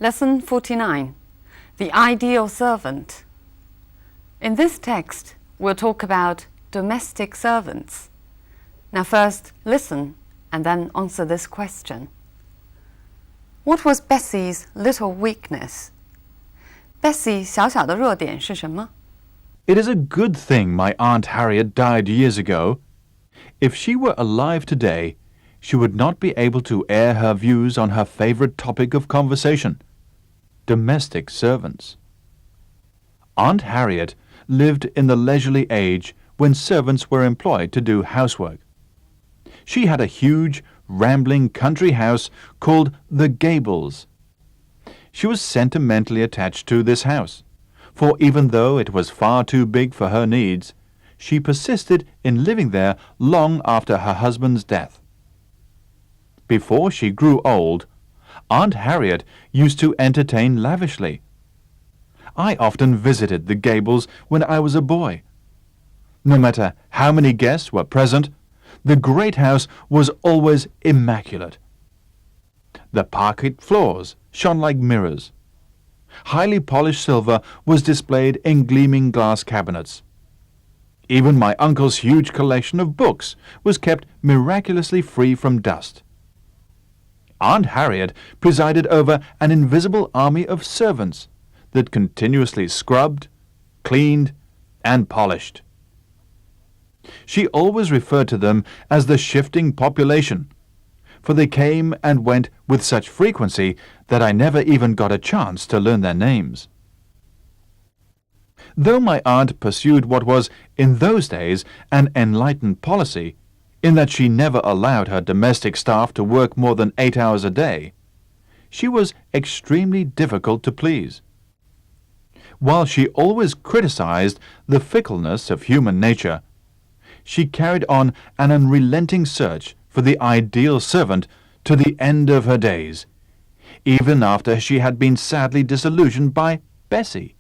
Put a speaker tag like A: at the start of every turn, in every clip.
A: Lesson 49, The Ideal Servant. In this text, we'll talk about domestic servants. Now first, listen and then answer this question. What was Bessie's little weakness? Bessie 小小的弱点是什么？
B: It is a good thing my Aunt Harriet died years ago. If she were alive today, she would not be able to air her views on her favorite topic of conversation, domestic servants. Aunt Harriet lived in the leisurely age when servants were employed to do housework. She had a huge, rambling country house called the Gables. She was sentimentally attached to this house, for even though it was far too big for her needs, she persisted in living there long after her husband's death. Before she grew old, Aunt Harriet used to entertain lavishly. I often visited the Gables when I was a boy. No matter how many guests were present, the great house was always immaculate. The parquet floors shone like mirrors. Highly polished silver was displayed in gleaming glass cabinets. Even my uncle's huge collection of books was kept miraculously free from dust. Aunt Harriet presided over an invisible army of servants that continuously scrubbed, cleaned, and polished. She always referred to them as the shifting population, for they came and went with such frequency that I never even got a chance to learn their names. Though my aunt pursued what was, in those days, an enlightened policy, in that she never allowed her domestic staff to work more than 8 hours a day, she was extremely difficult to please. While she always criticized the fickleness of human nature, she carried on an unrelenting search for the ideal servant to the end of her days, even after she had been sadly disillusioned by Bessie.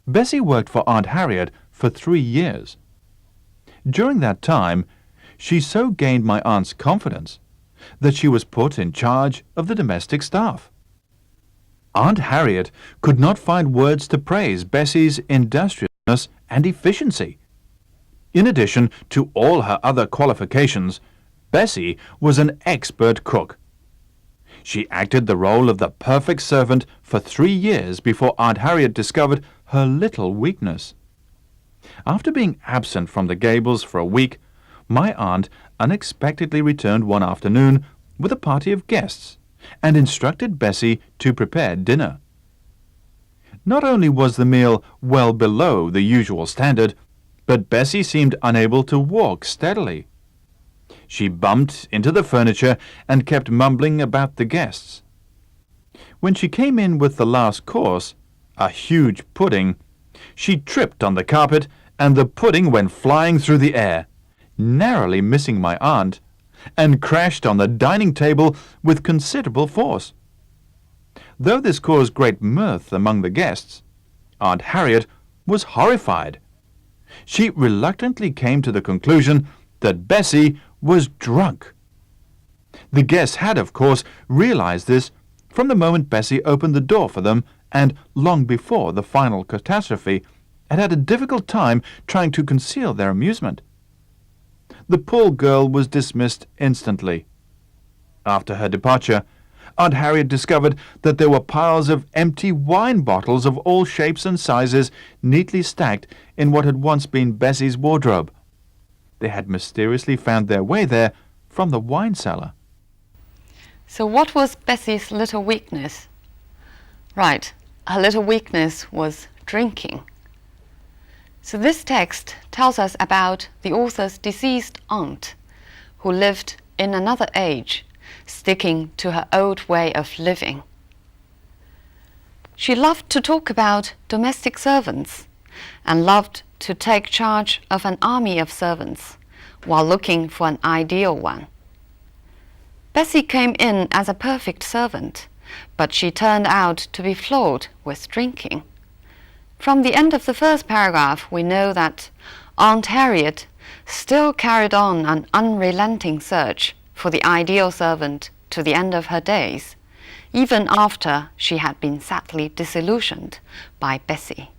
B: Bessie worked for Aunt Harriet for 3 years. During that time, she so gained my aunt's confidence that she was put in charge of the domestic staff. Aunt Harriet could not find words to praise Bessie's industriousness and efficiency. In addition to all her other qualifications, Bessie was an expert cook. She acted the role of the perfect servant for 3 years before Aunt Harriet discovered her little weakness. After being absent from the Gables for a week, my aunt unexpectedly returned one afternoon with a party of guests and instructed Bessie to prepare dinner. Not only was the meal well below the usual standard, but Bessie seemed unable to walk steadily. She bumped into the furniture and kept mumbling about the guests. When she came in with the last course, a huge pudding, she tripped on the carpet and the pudding went flying through the air, narrowly missing my aunt, and crashed on the dining table with considerable force. Though this caused great mirth among the guests, Aunt Harriet was horrified. She reluctantly came to the conclusion that Bessie was drunk. The guests had, of course, realized this from the moment Bessie opened the door for them, and long before the final catastrophe, had a difficult time trying to conceal their amusement. The poor girl was dismissed instantly. After her departure, Aunt Harriet discovered that there were piles of empty wine bottles of all shapes and sizes neatly stacked in what had once been Bessie's wardrobe. They had mysteriously found their way there from the wine cellar.
A: So what was Bessie's little weakness? Right, her little weakness was drinking. So this text tells us about the author's deceased aunt, who lived in another age, sticking to her old way of living. She loved to talk about domestic servants and loved to take charge of an army of servants while looking for an ideal one. Bessie came in as a perfect servant, but she turned out to be flawed with drinking. From the end of the first paragraph, we know that Aunt Harriet still carried on an unrelenting search for the ideal servant to the end of her days, even after she had been sadly disillusioned by Bessie.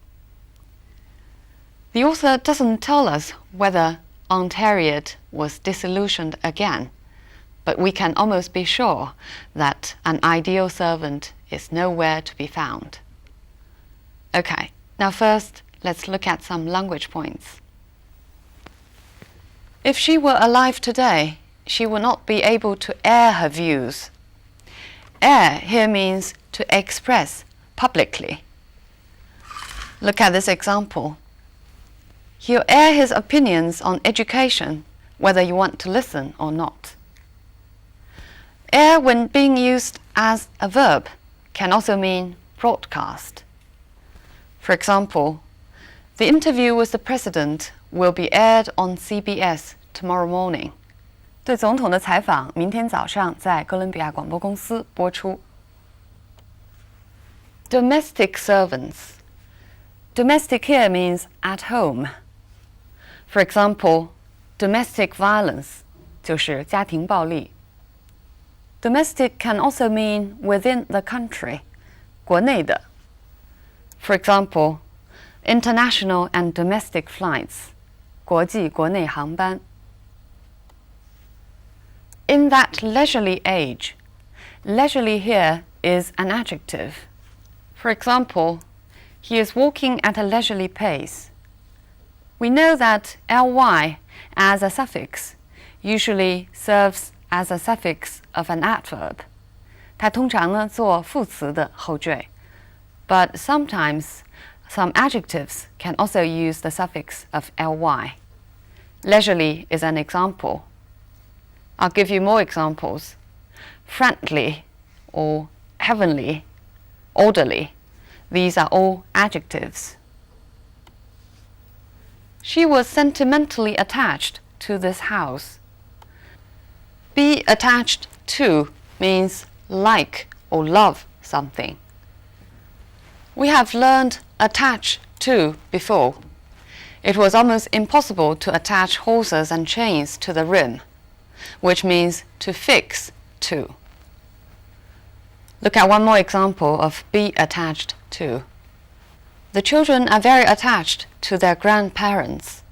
A: The author doesn't tell us whether Aunt Harriet was disillusioned again, but we can almost be sure that an ideal servant is nowhere to be found. Okay, now first, let's look at some language points. If she were alive today, she would not be able to air her views. Air here means to express publicly. Look at this example. He'll air his opinions on education, whether you want to listen or not. Air, when being used as a verb, can also mean broadcast. For example, the interview with the president will be aired on CBS tomorrow morning.
C: 对总统的采访明天早上在哥伦比亚广播公司播出。
A: Domestic servants. Domestic here means at home. For example, domestic violence
C: 就是家庭暴力。
A: Domestic can also mean within the country, 国内的。For example, international and domestic flights,
C: 国际国内航班。
A: In that leisurely age, leisurely here is an adjective. For example, he is walking at a leisurely pace. We know that ly as a suffix usually serves as a suffix of an adverb.
C: 它通常呢做副词的后缀。
A: But sometimes some adjectives can also use the suffix of ly. Leisurely is an example. I'll give you more examples. Friendly or heavenly, orderly. These are all adjectives. She was sentimentally attached to this house. Be attached to means like or love something. We have learned attach to before. It was almost impossible to attach hawsers and chains to the rim, which means to fix to. Look at one more example of be attached to. The children are very attached to their grandparents,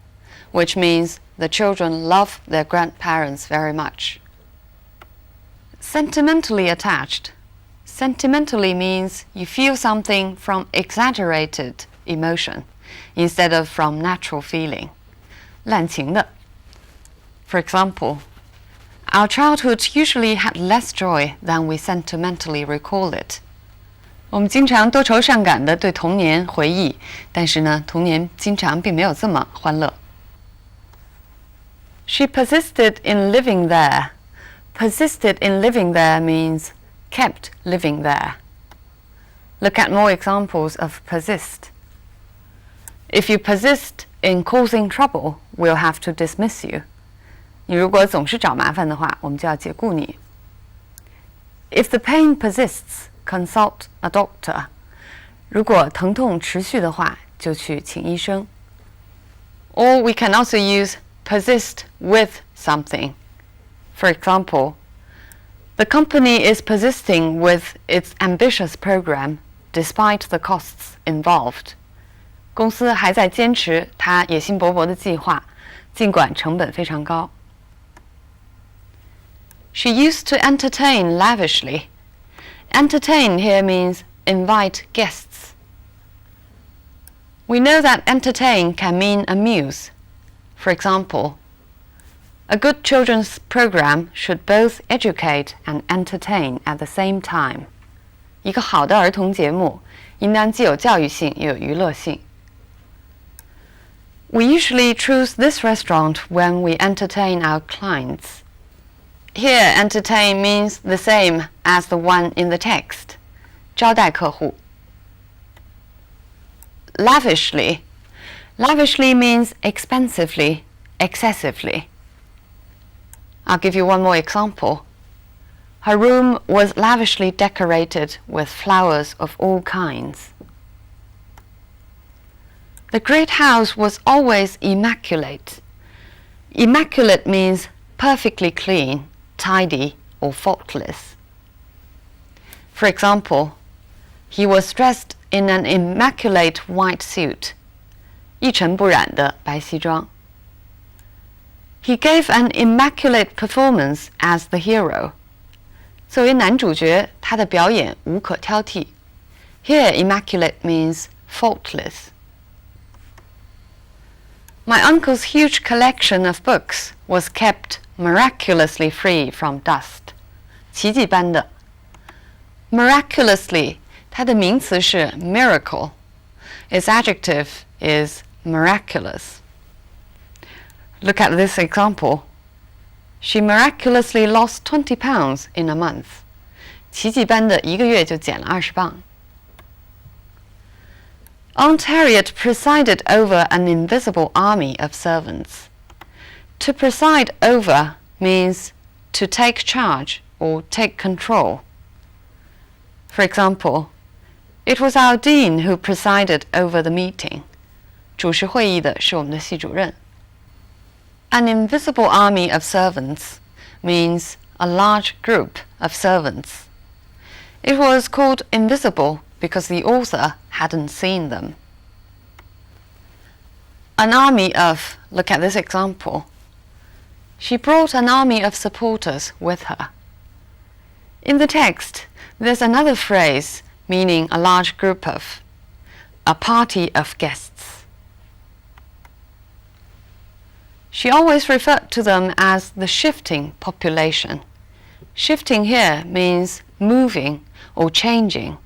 A: which means the children love their grandparents very much. Sentimentally attached. Sentimentally means you feel something from exaggerated emotion instead of from natural feeling.
C: 滥情的。
A: For example, our childhood usually had less joy than we sentimentally recall it.
C: 我们经常多愁善感地对童年回忆，但是呢，童年经常并没有这么欢乐。
A: She persisted in living there. Persisted in living there means kept living there. Look at more examples of persist. If you persist in causing trouble, we'll have to dismiss you.
C: 你如果总是找麻烦的话，我们就要解雇你。
A: If the pain persists, consult a doctor.
C: 如果疼痛持续的话，就去请医生。
A: Or we can also use persist with something. For example, the company is persisting with its ambitious program despite the costs involved.
C: 公司还在坚持它野心勃勃的计划，尽管成本非常高。
A: She used to entertain lavishly. Entertain here means invite guests. We know that entertain can mean amuse. For example, a good children's program should both educate and entertain at the same time.
C: 一个好的儿童节目应当既有教育性又有娱乐性。
A: We usually choose this restaurant when we entertain our clients. Here, entertain means the same as the one in the text.
C: 招待客户。
A: Lavishly. Lavishly means expensively, excessively. I'll give you one more example. Her room was lavishly decorated with flowers of all kinds. The great house was always immaculate. Immaculate means perfectly clean, tidy, or faultless. For example, he was dressed in an immaculate white suit. 一尘不染的白西装。He gave an immaculate performance as the hero. 作为男主角，他的表演无可挑剔。Here, immaculate means faultless. My uncle's huge collection of books was kept miraculously free from dust. 奇迹般的。Miraculously, 它的名词是 miracle. Its adjective is miraculous. Look at this example. She miraculously lost 20 pounds in a month. 奇迹般的一个月就减了20磅。Aunt Harriet presided over an invisible army of servants. To preside over means to take charge or take control. For example, it was our dean who presided over the meeting. 主持会议的是我们的系主任。An invisible army of servants means a large group of servants. It was called invisible because the author hadn't seen them. An army of, look at this example. She brought an army of supporters with her. In the text, there's another phrase meaning a large group of, a party of guests. She always referred to them as the shifting population. Shifting here means moving or changing.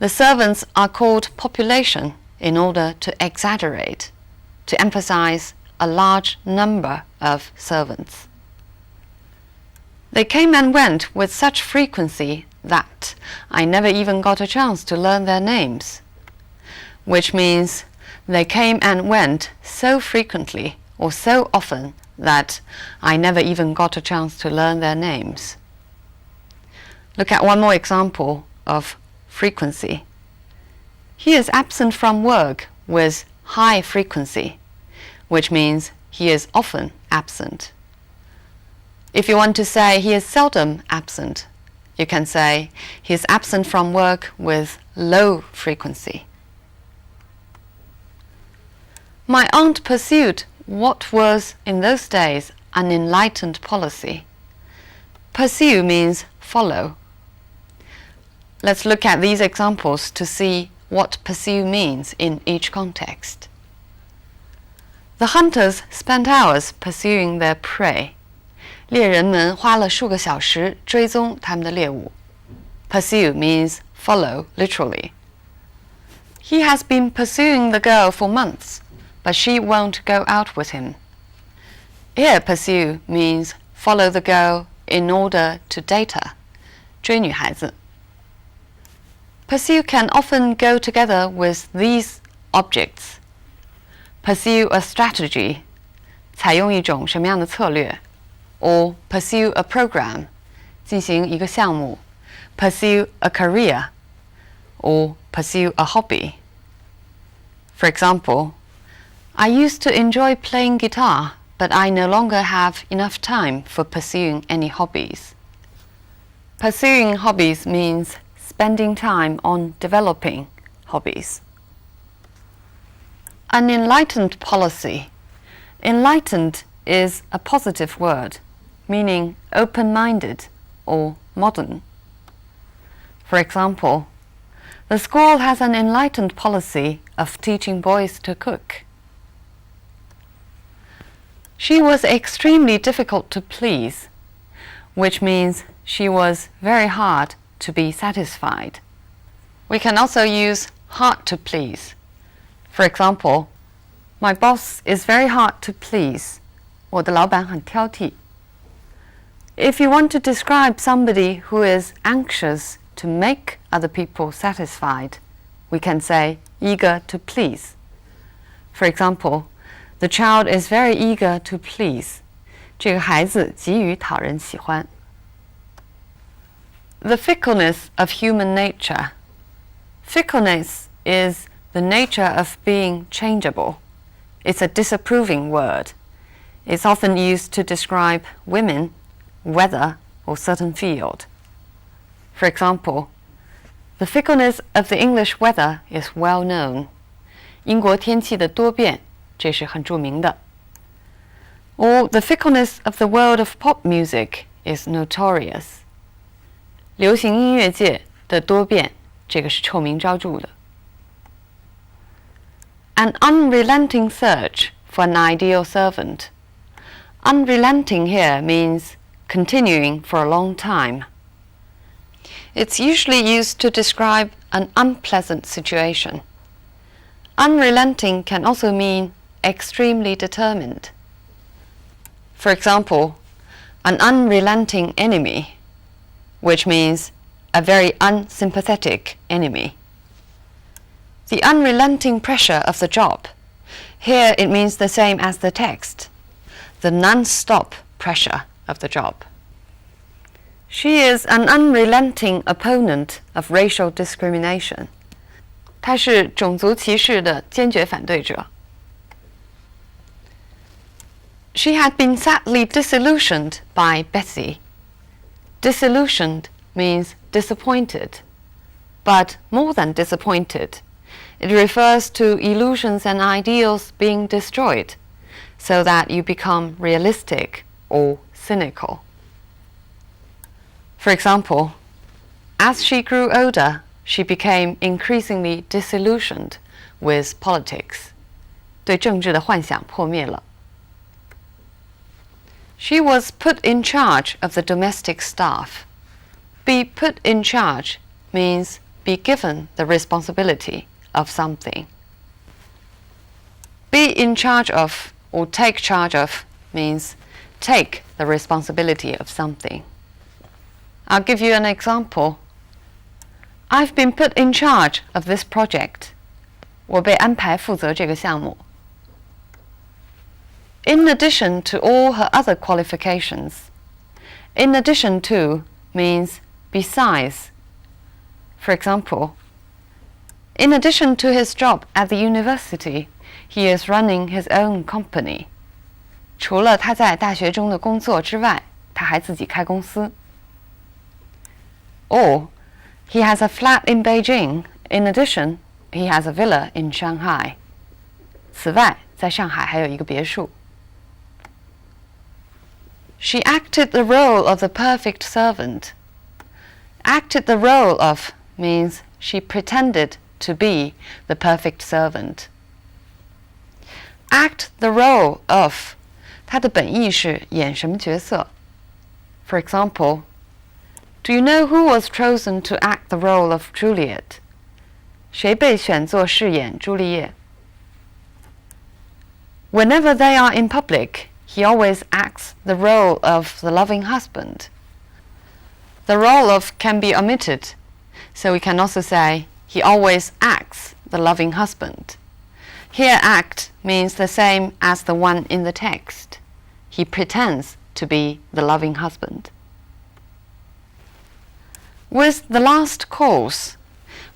A: The servants are called population in order to exaggerate, to emphasize a large number of servants. They came and went with such frequency that I never even got a chance to learn their names, which means they came and went so frequently or so often that I never even got a chance to learn their names. Look at one more example of frequency. He is absent from work with high frequency, which means he is often absent. If you want to say he is seldom absent, you can say he is absent from work with low frequency. My aunt pursued what was in those days an enlightened policy. Pursue means follow. Let's look at these examples to see what pursue means in each context. The hunters spent hours pursuing their prey. 猎人们花了数个小时追踪他们的猎物。Pursue means follow literally. He has been pursuing the girl for months, but she won't go out with him. Here, pursue means follow the girl in order to date her. 追女孩子。Pursue can often go together with these objects. Pursue a strategy. 采用一种什么样的策略 or pursue a program, 进行一个项目 pursue a career, or pursue a hobby. For example, I used to enjoy playing guitar, but I no longer have enough time for pursuing any hobbies. Pursuing hobbies means spending time on developing hobbies. An enlightened policy. Enlightened is a positive word, meaning open-minded or modern. For example, the school has an enlightened policy of teaching boys to cook. She was extremely difficult to please, which means she was very hard to be satisfied. We can also use hard to please. For example, my boss is very hard to please. 我的老板很挑剔。If you want to describe somebody who is anxious to make other people satisfied, we can say eager to please. For example, the child is very eager to please. 这个孩子急于讨人喜欢。The fickleness of human nature. Fickleness is the nature of being changeable. It's a disapproving word. It's often used to describe women, weather, or certain field. For example, the fickleness of the English weather is well known. 英国天气的多变，这是很著名的。Or the fickleness of the world of pop music is notorious. 流行音乐界的多变，这个是臭名昭著的。An unrelenting search for an ideal servant. Unrelenting here means continuing for a long time. It's usually used to describe an unpleasant situation. Unrelenting can also mean extremely determined. For example, an unrelenting enemy, which means a very unsympathetic enemy. The unrelenting pressure of the job. Here it means the same as the text, the non-stop pressure of the job. She is an unrelenting opponent of racial discrimination. 她是种族歧视的坚决反对者。She had been sadly disillusioned by Bessie. Disillusioned means disappointed, but more than disappointed. It refers to illusions and ideals being destroyed, so that you become realistic or cynical. For example, as she grew older, she became increasingly disillusioned with politics. 对政治的幻想破灭了。She was put in charge of the domestic staff. Be put in charge means be given the responsibility of something. Be in charge of or take charge of means take the responsibility of something. I'll give you an example. I've been put in charge of this project. 我被安排负责这个项目。In addition to all her other qualifications. In addition to means besides. For example, in addition to his job at the university, he is running his own company. 除了他在大学中的工作之外，他还自己开公司。Or, he has a flat in Beijing. In addition, he has a villa in Shanghai. 此外，在上海还有一个别墅。She acted the role of the perfect servant. Acted the role of means she pretended to be the perfect servant. Act the role of 它的本意是演什么角色。For example, do you know who was chosen to act the role of Juliet? 谁被选作饰演朱丽叶？ Whenever they are in public, he always acts the role of the loving husband. The role of can be omitted, so we can also say he always acts the loving husband. Here act means the same as the one in the text. He pretends to be the loving husband. With the last course,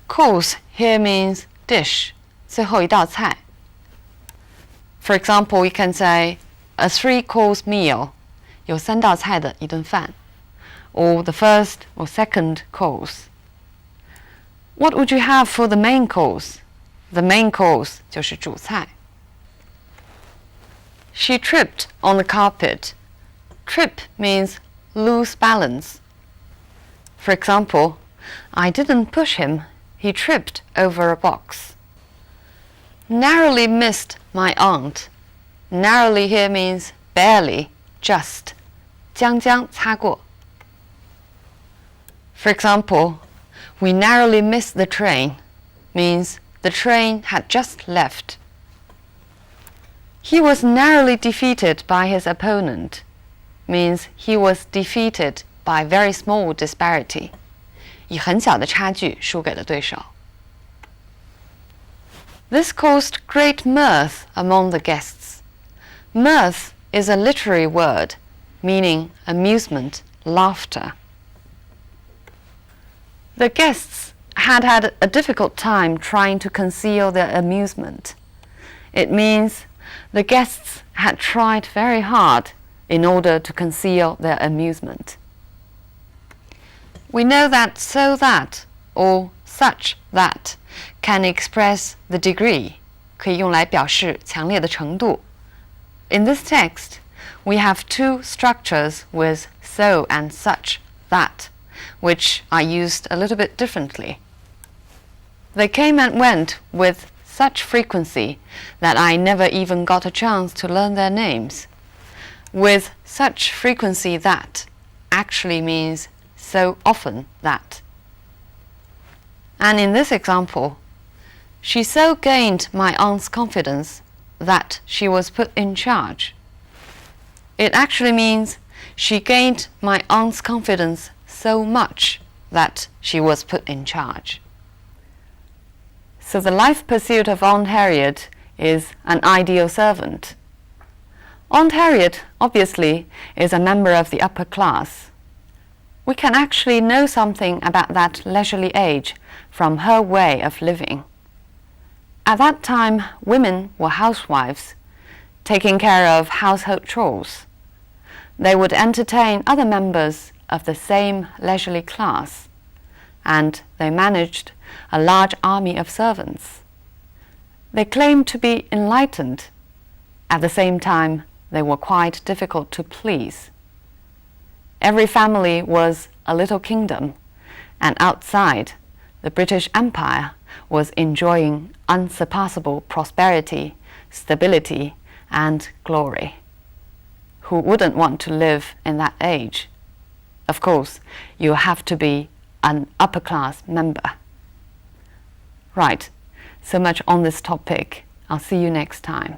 A: course here means dish, 最后一道菜。For example, we can say a 3-course meal, 有3道菜的一顿饭。Or the first or second course. What would you have for the main course? The main course 就是主菜。She tripped on the carpet. Trip means lose balance. For example, I didn't push him. He tripped over a box. Narrowly missed my aunt. Narrowly here means barely, just. 将将擦过。For example, we narrowly missed the train means the train had just left. He was narrowly defeated by his opponent means he was defeated by very small disparity. 以很小的差距输给了对手。This caused great mirth among the guests. Mirth is a literary word meaning amusement, laughter. The guests had had a difficult time trying to conceal their amusement. It means the guests had tried very hard in order to conceal their amusement. We know that so that or such that can express the degree, 可以用来表示强烈的程度。In this text, we have two structures with so and such that, which are used a little bit differently. They came and went with such frequency that I never even got a chance to learn their names. With such frequency that actually means so often that. And in this example, she so gained my aunt's confidence that she was put in charge. It actually means she gained my aunt's confidence so much that she was put in charge. So the life pursuit of Aunt Harriet is an ideal servant. Aunt Harriet, obviously, is a member of the upper class. We can actually know something about that leisurely age from her way of living. At that time, women were housewives, taking care of household chores. They would entertain other members of the same leisurely class, and they managed a large army of servants. They claimed to be enlightened. At the same time, they were quite difficult to please. Every family was a little kingdom, and outside, the British Empire was enjoying unsurpassable prosperity, stability, and glory. Who wouldn't want to live in that age? Of course, you have to be an upper-class member. Right, so much on this topic. I'll see you next time.